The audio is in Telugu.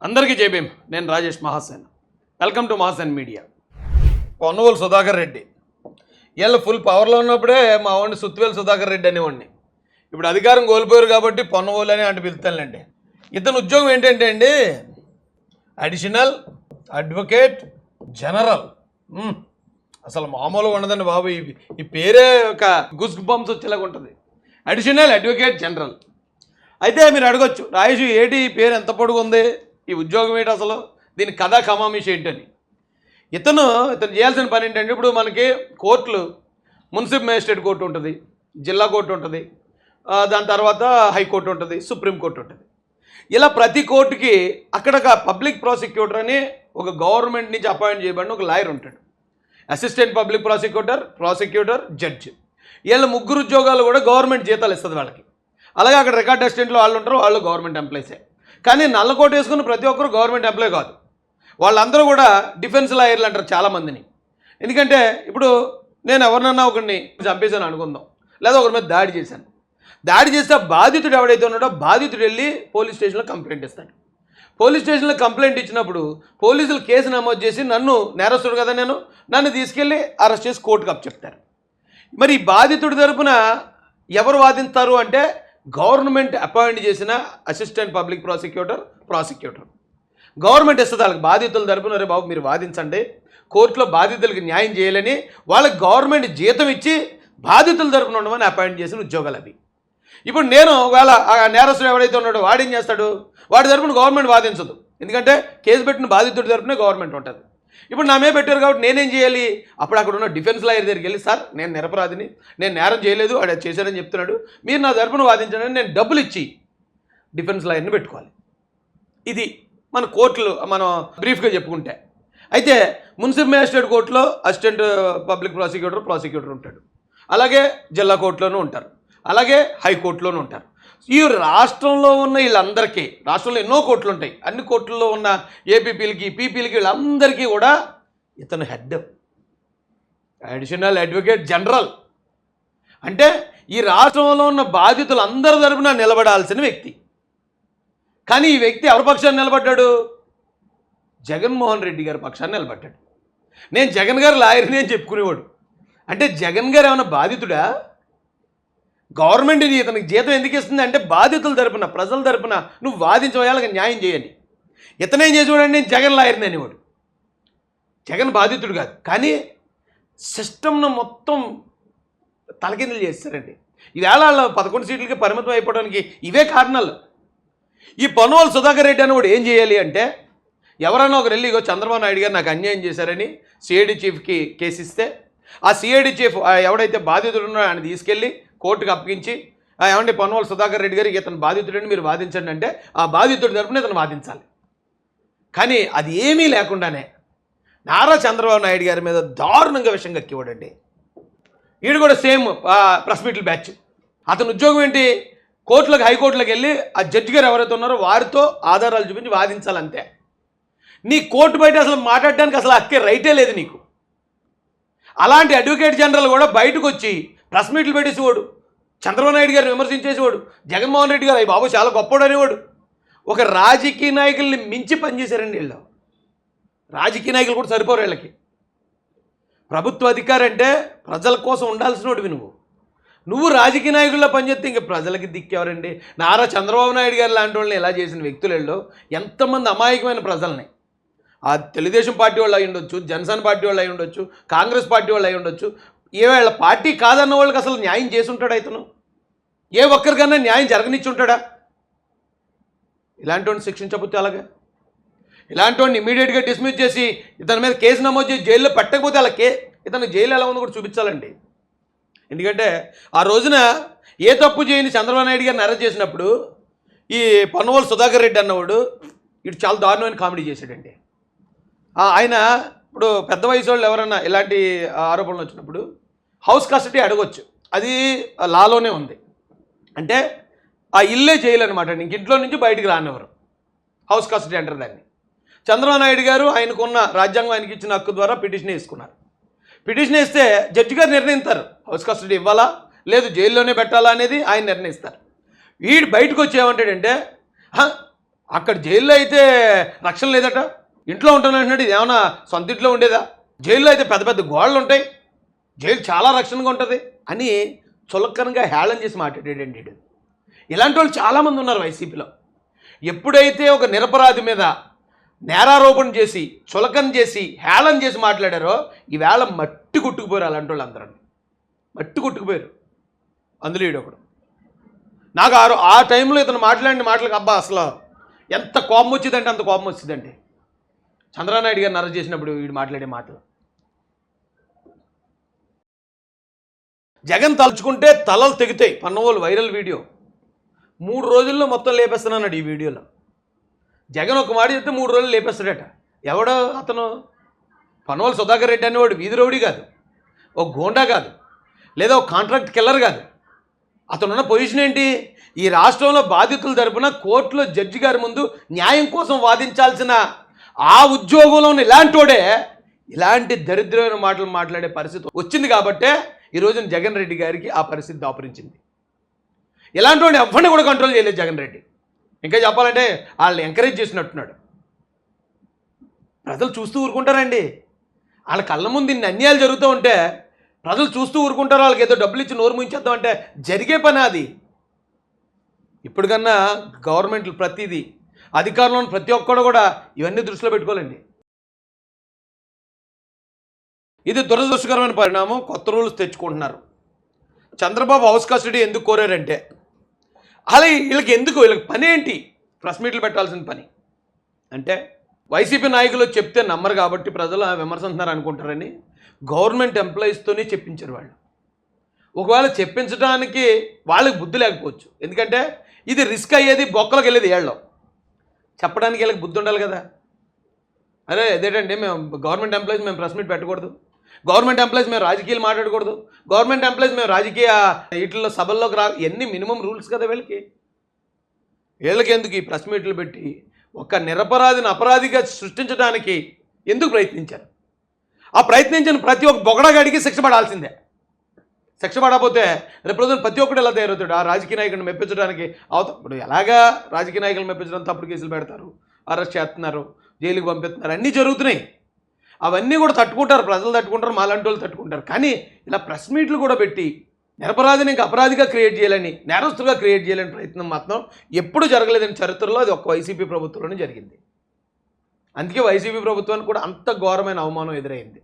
అందరికీ జై భీమ్. నేను Rajesh Mahasen. Welcome to Mahasen media. Ponnavolu Sudhakar Reddy వీళ్ళు ఫుల్ పవర్లో ఉన్నప్పుడే మా వాడిని సుత్వేలు సుధాకర్ రెడ్డి అనేవాడిని. ఇప్పుడు అధికారం కోల్పోయారు కాబట్టి పొన్నవోలు అని అంటే పిలుస్తానులేండి. ఇతని ఉద్యోగం ఏంటంటే అండి, అడిషనల్ అడ్వకేట్ జనరల్. అసలు మామూలుగా ఉండదండి బాబు. ఈ పేరే ఒక గుస్ బంప్స్ వచ్చేలాగా ఉంటుంది, అడిషనల్ అడ్వకేట్ జనరల్. అయితే మీరు అడగొచ్చు, రాయేష్ ఏంటి ఈ పేరు ఎంత పొడుగు ఉంది, ఈ ఉద్యోగం ఏంటి, అసలు దీని కథా కమామిషి ఏంటని. ఇతను చేయాల్సిన పని ఏంటంటే, ఇప్పుడు మనకి కోర్టులు మున్సిపల్ మేజిస్ట్రేట్ కోర్టు ఉంటుంది, జిల్లా కోర్టు ఉంటుంది, దాని తర్వాత హైకోర్టు ఉంటుంది, సుప్రీంకోర్టు ఉంటుంది. ఇలా ప్రతి కోర్టుకి అక్కడ పబ్లిక్ ప్రాసిక్యూటర్ అని ఒక గవర్నమెంట్ నుంచి అపాయింట్ చేయబడిన ఒక లాయర్ ఉంటాడు. Assistant public prosecutor judge. వీళ్ళ ముగ్గురు ఉద్యోగాలు కూడా గవర్నమెంట్ జీతాలు ఇస్తుంది వాళ్ళకి. అలాగే అక్కడ రికార్డ్ అసిస్టెంట్లు వాళ్ళు ఉంటారు, వాళ్ళు గవర్నమెంట్ ఎంప్లాయీసే. కానీ నల్లకోట వేసుకుని ప్రతి ఒక్కరు గవర్నమెంట్ ఎంప్లాయీ కాదు. వాళ్ళందరూ కూడా డిఫెన్స్ లాయర్లు అంటారు చాలామందిని. ఎందుకంటే ఇప్పుడు నేను ఎవరినన్నా ఒకరిని చంపేశాను అనుకుందాం, లేదా ఒకరి మీద దాడి చేశాను. దాడి చేస్తే బాధితుడు ఎవడైతే ఉన్నాడో బాధితుడు వెళ్ళి పోలీస్ స్టేషన్లో కంప్లైంట్ ఇస్తాడు. పోలీస్ స్టేషన్లో కంప్లైంట్ ఇచ్చినప్పుడు పోలీసులు కేసు నమోదు చేసి నన్ను నేరస్తుడు కదా, నన్ను తీసుకెళ్ళి అరెస్ట్ చేసి కోర్టుకు అప్పచెప్తారు. మరి ఈ బాధితుడి తరపున ఎవరు వాదిస్తారు అంటే, గవర్నమెంట్ అపాయింట్ చేసిన అసిస్టెంట్ పబ్లిక్ ప్రాసిక్యూటర్ గవర్నమెంట్ ఇస్తుంది వాళ్ళకి. బాధితుల తరపున రే బాబు మీరు వాదించండి, కోర్టులో బాధితులకు న్యాయం చేయాలని వాళ్ళకి గవర్నమెంట్ జీతం ఇచ్చి బాధితుల తరపున ఉండమని అపాయింట్ చేసిన ఉద్యోగాలు అవి. ఇప్పుడు నేను ఒకవేళ ఆ నేరస్తుడు ఎవడైతే ఉన్నాడో వాడేం చేస్తాడు, వాడి తరపున గవర్నమెంట్ వాదించదు. ఎందుకంటే కేసు పెట్టిన బాధితుడి తరపునే గవర్నమెంట్ ఉంటుంది. ఇప్పుడు నా మీద పెట్టారు కాబట్టి నేనేం చేయాలి, అప్పుడు అక్కడ ఉన్న డిఫెన్స్ లాయర్ దగ్గరికి వెళ్ళి, సార్ నేను నిరపరాధిని, నేను నేరం చేయలేదు, వాడు చేశాడని చెప్తున్నాడు, మీరు నా తరపున వాదించండి, నేను డబ్బులు ఇచ్చి డిఫెన్స్ లాయర్ని పెట్టుకోవాలి. ఇది మన కోర్టులు మనం బ్రీఫ్గా చెప్పుకుంటే. అయితే మున్సిపల్ మేజిస్ట్రేట్ కోర్టులో అసిస్టెంట్ పబ్లిక్ ప్రాసిక్యూటర్ ఉంటాడు, అలాగే జిల్లా కోర్టులోనూ ఉంటారు, అలాగే హైకోర్టులోనూ ఉంటారు. ఈ రాష్ట్రంలో ఉన్న వీళ్ళందరికీ, రాష్ట్రంలో ఎన్నో కోర్టులు ఉంటాయి, అన్ని కోర్టుల్లో ఉన్న ఏపీపీలకి పీపీలకి వీళ్ళందరికీ కూడా ఇతను హెడ్, అడిషనల్ అడ్వకేట్ జనరల్. అంటే ఈ రాష్ట్రంలో ఉన్న బాధితులందరి తరపున నిలబడాల్సిన వ్యక్తి. కానీ ఈ వ్యక్తి ఎవరి పక్షాన్ని నిలబడ్డాడు, జగన్మోహన్ రెడ్డి గారి పక్షాన్ని నిలబడ్డాడు. నేను జగన్ గారు లాయర్ని అని చెప్పుకునేవాడు. అంటే జగన్ గారు ఏమైనా బాధితుడా? గవర్నమెంట్ ఇతనికి జీతం ఎందుకు ఇస్తుంది అంటే, బాధితుల తరపున ప్రజల తరపున నువ్వు వాదించవయాలకి న్యాయం చేయని. ఇతనేం చేసేవాడండి, నేను జగన్ లాయర్ని అనేవాడు. జగన్ బాధితుడు కాదు, కానీ సిస్టమ్ను మొత్తం తలకిందులు చేస్తారండి. ఈవేళ 11 సీట్లకి పరిమితం అయిపోవడానికి ఇవే కారణాలు. ఈ పొన్నవోలు సుధాకర్ రెడ్డి అనేవాడు ఏం చేయాలి అంటే, ఎవరైనా ఒకరు వెళ్ళి ఇగో చంద్రబాబు నాయుడు గారు నాకు అన్యాయం చేశారని సిఐడి చీఫ్కి కేసు ఇస్తే, ఆ సిఐడి చీఫ్ ఎవడైతే బాధితుడు ఉన్నాడో ఆయన తీసుకెళ్ళి కోర్టుకు అప్పగించి, ఏమంటే పొన్నవోలు సుధాకర్ రెడ్డి గారికి ఇతను బాధితుడని మీరు వాదించండి అంటే, ఆ బాధితుడి తరపున ఇతను వాదించాలి. కానీ అది ఏమీ లేకుండానే నారా చంద్రబాబు నాయుడు గారి మీద దారుణంగా విషయం కక్కివాడండి. వీడు కూడా సేమ్ ప్రెస్ మీట్ల బ్యాచ్. అతని ఉద్యోగం ఏంటి, కోర్టులకు హైకోర్టులకు వెళ్ళి ఆ జడ్జి గారు ఎవరైతే ఉన్నారో వారితో ఆధారాలు చూపించి వాదించాలంతే. నీ కోర్టు బయట అసలు మాట్లాడడానికి అసలు హక్కే రైటే లేదు నీకు. అలాంటి అడ్వకేట్ జనరల్ కూడా బయటకు వచ్చి ప్రెస్ మీట్లు పెట్టేసేవాడు, చంద్రబాబు నాయుడు గారిని విమర్శించేసేవాడు, జగన్మోహన్ రెడ్డి గారు అయ్యి బాబు చాలా గొప్పవాడు అనేవాడు. ఒక రాజకీయ నాయకుల్ని మించి పనిచేశారండి వీళ్ళు. రాజకీయ నాయకులు కూడా సరిపోరు వీళ్ళకి. ప్రభుత్వ అధికారి అంటే ప్రజల కోసం ఉండాల్సినోడివి నువ్వు రాజకీయ నాయకుల్లో పనిచేస్తే ఇంక ప్రజలకి దిక్కెవరండి. నారా చంద్రబాబు నాయుడు గారు లాంటి వాళ్ళని ఎలా చేసిన వ్యక్తులలో ఎంతమంది అమాయకమైన ప్రజల్ని, ఆ తెలుగుదేశం పార్టీ వాళ్ళు అయి ఉండొచ్చు, జనసేన పార్టీ వాళ్ళు అయి ఉండొచ్చు, కాంగ్రెస్ పార్టీ వాళ్ళు అయి ఉండొచ్చు, వీళ్ళ పార్టీ కాదన్న వాళ్ళకి అసలు న్యాయం చేసి ఉంటాడు ఇతను? ఏ ఒక్కరికన్నా న్యాయం జరగనిచ్చి ఉంటాడా? ఇలాంటి వాడిని శిక్షించకపోతే అలాగే, ఇలాంటి వాడిని ఇమీడియట్గా డిస్మిస్ చేసి ఇతని మీద కేసు నమోదు చేసి జైల్లో పెట్టకపోతే అలా ఇతను జైలు ఎలా ఉందో కూడా చూపించాలండి. ఎందుకంటే ఆ రోజున ఏ తప్పు చేయని చంద్రబాబు నాయుడు గారిని అరెస్ట్ చేసినప్పుడు ఈ పొన్నవోలు సుధాకర్ రెడ్డి అన్నవాడు ఇటు చాలా దారుణమైన కామెడీ చేశాడండి. ఆయన ఇప్పుడు పెద్ద వయసు వాళ్ళు ఎవరన్నా ఇలాంటి ఆరోపణలు వచ్చినప్పుడు హౌస్ కస్టడీ అడగొచ్చు, అది లాలోనే ఉంది. అంటే ఆ ఇల్లే చేయాలన్నమాట, ఇంక ఇంట్లో నుంచి బయటికి రానివ్వరు, హౌస్ కస్టడీ అంటారు దాన్ని. చంద్రబాబు నాయుడు గారు ఆయనకున్న రాజ్యాంగం ఆయనకి ఇచ్చిన హక్కు ద్వారా పిటిషన్ వేసుకున్నారు. పిటిషన్ వేస్తే జడ్జి గారు నిర్ణయిస్తారు హౌస్ కస్టడీ ఇవ్వాలా లేదు జైల్లోనే పెట్టాలా అనేది ఆయన నిర్ణయిస్తారు. వీడు బయటకు వచ్చి ఏమంటాడంటే, అక్కడ జైల్లో అయితే రక్షణ లేదట, ఇంట్లో ఉంటానంటున్నాడు. ఇది ఏమన్నా సొంత ఇంట్లో ఉండేదా? జైల్లో అయితే పెద్ద పెద్ద గోడలు ఉంటాయి, జైలు చాలా రక్షణగా ఉంటుంది అని చులకనగా హేళన చేసి మాట్లాడాడండి వీడు. ఇలాంటి వాళ్ళు చాలామంది ఉన్నారు వైసీపీలో. ఎప్పుడైతే ఒక నిరపరాధి మీద నేరారోపణ చేసి చులకన చేసి హేళన చేసి మాట్లాడారో ఈవేళ మట్టి కొట్టుకుపోయారు. అలాంటి వాళ్ళు అందరూ మట్టి కొట్టుకుపోయారు. అందులో ఈడొకడు. నాకు ఆ టైంలో ఇతను మాట్లాడిన మాటలకు అబ్బా అసలు ఎంత కోపం వచ్చిందంటే అంత కోపం వచ్చిందండి. చంద్రబాబు గారిని అరెస్ట్ చేసినప్పుడు వీడు మాట్లాడే మాటలు. జగన్ తలుచుకుంటే తలలు తెగుతాయి. పన్నవోలు వైరల్ వీడియో 3 రోజుల్లో మొత్తం లేపేస్తున్నాడు ఈ వీడియోలో. జగన్ ఒక మాట చెప్తే 3 రోజులు లేపేస్తాడట. ఎవడో అతను? పన్నవోలు సుధాకర్ రెడ్డి అనేవాడు వీధి రౌడీ కాదు, ఒక గోండా కాదు, లేదా ఒక కాంట్రాక్ట్ కిల్లర్ కాదు. అతనున్న పొజిషన్ ఏంటి? ఈ రాష్ట్రంలో బాధితుల తరపున కోర్టులో జడ్జి గారి ముందు న్యాయం కోసం వాదించాల్సిన ఆ ఉద్యోగంలో ఉన్న ఇలాంటోడే ఇలాంటి దరిద్రమైన మాటలు మాట్లాడే పరిస్థితి వచ్చింది కాబట్టే ఈరోజున జగన్ రెడ్డి గారికి ఆ పరిస్థితి దాపురించింది. ఇలాంటి వాడిని ఎవరిని కూడా కంట్రోల్ చేయలేదు జగన్ రెడ్డి. ఇంకా చెప్పాలంటే వాళ్ళని ఎంకరేజ్ చేసినట్టున్నాడు. ప్రజలు చూస్తూ ఊరుకుంటారండి. వాళ్ళ కళ్ళ ముందు ఇన్ని అన్యాయాలు జరుగుతూ ఉంటే ప్రజలు చూస్తూ ఊరుకుంటారు. వాళ్ళకి ఏదో డబ్బులు ఇచ్చి నోరు ముంచేద్దాం అంటే జరిగే పని అది. ఇప్పటికన్నా గవర్నమెంట్లు ప్రతిదీ అధికారంలో ప్రతి ఒక్కడు కూడా ఇవన్నీ దృష్టిలో పెట్టుకోవాలండి. ఇది దురదృష్టకరమైన పరిణామం. కొత్త రూల్స్ తెచ్చుకుంటున్నారు. చంద్రబాబు హౌస్ కస్టడీ ఎందుకు కోరారంటే అలా వీళ్ళకి పని ఏంటి? ప్రెస్ మీట్లు పెట్టాల్సిన పని అంటే వైసీపీ నాయకులు చెప్తే నమ్మరు కాబట్టి ప్రజలు విమర్శిస్తున్నారు అనుకుంటారని గవర్నమెంట్ ఎంప్లాయీస్తోనే చెప్పించారు వాళ్ళు. ఒకవేళ చెప్పించడానికి వాళ్ళకి బుద్ధి లేకపోవచ్చు. ఎందుకంటే ఇది రిస్క్ అయ్యేది, బొక్కలకు వెళ్ళేది ఏళ్ళలో. చెప్పడానికి వీళ్ళకి బుద్ధి ఉండాలి కదా. అరే అదేంటండి మేము గవర్నమెంట్ ఎంప్లాయీస్ మేము ప్రెస్ మీట్ పెట్టకూడదు, గవర్నమెంట్ ఎంప్లాయీస్ మేము రాజకీయాలు మాట్లాడకూడదు, గవర్నమెంట్ ఎంప్లాయీస్ మేము రాజకీయ వీటిల్లో సభల్లోకి ఎన్ని మినిమం రూల్స్ కదా వీళ్ళకి ఎందుకు ఈ ప్రెస్ మీట్లు పెట్టి ఒక నిరపరాధిని అపరాధిగా సృష్టించడానికి ఎందుకు ప్రయత్నించారు? ఆ ప్రయత్నించిన ప్రతి ఒక్క బొగడగాడికి శిక్ష పడాల్సిందే. శిక్ష పడకపోతే రేపు రోజున ప్రతి ఒక్కటి ఎలా తయారవుతాడు? ఆ రాజకీయ నాయకుడిని మెప్పించడానికి ఇప్పుడు ఎలాగా రాజకీయ నాయకులను మెప్పించడం, తప్పుడు కేసులు పెడతారు, అరెస్ట్ చేస్తున్నారు, జైలుకి పంపిస్తున్నారు, అన్నీ జరుగుతున్నాయి. అవన్నీ కూడా తట్టుకుంటారు, ప్రజలు తట్టుకుంటారు, మాలాంటి వాళ్ళు తట్టుకుంటారు. కానీ ఇలా ప్రెస్ మీట్లు కూడా పెట్టి నిరపరాధిని ఇంకా అపరాధిగా క్రియేట్ చేయాలని, నేరస్తులుగా క్రియేట్ చేయాలని ప్రయత్నం మాత్రం ఎప్పుడు జరగలేదని చరిత్రలో అది ఒక వైసీపీ ప్రభుత్వంలోనే జరిగింది. అందుకే వైసీపీ ప్రభుత్వానికి కూడా అంత ఘోరమైన అవమానం ఎదురైంది.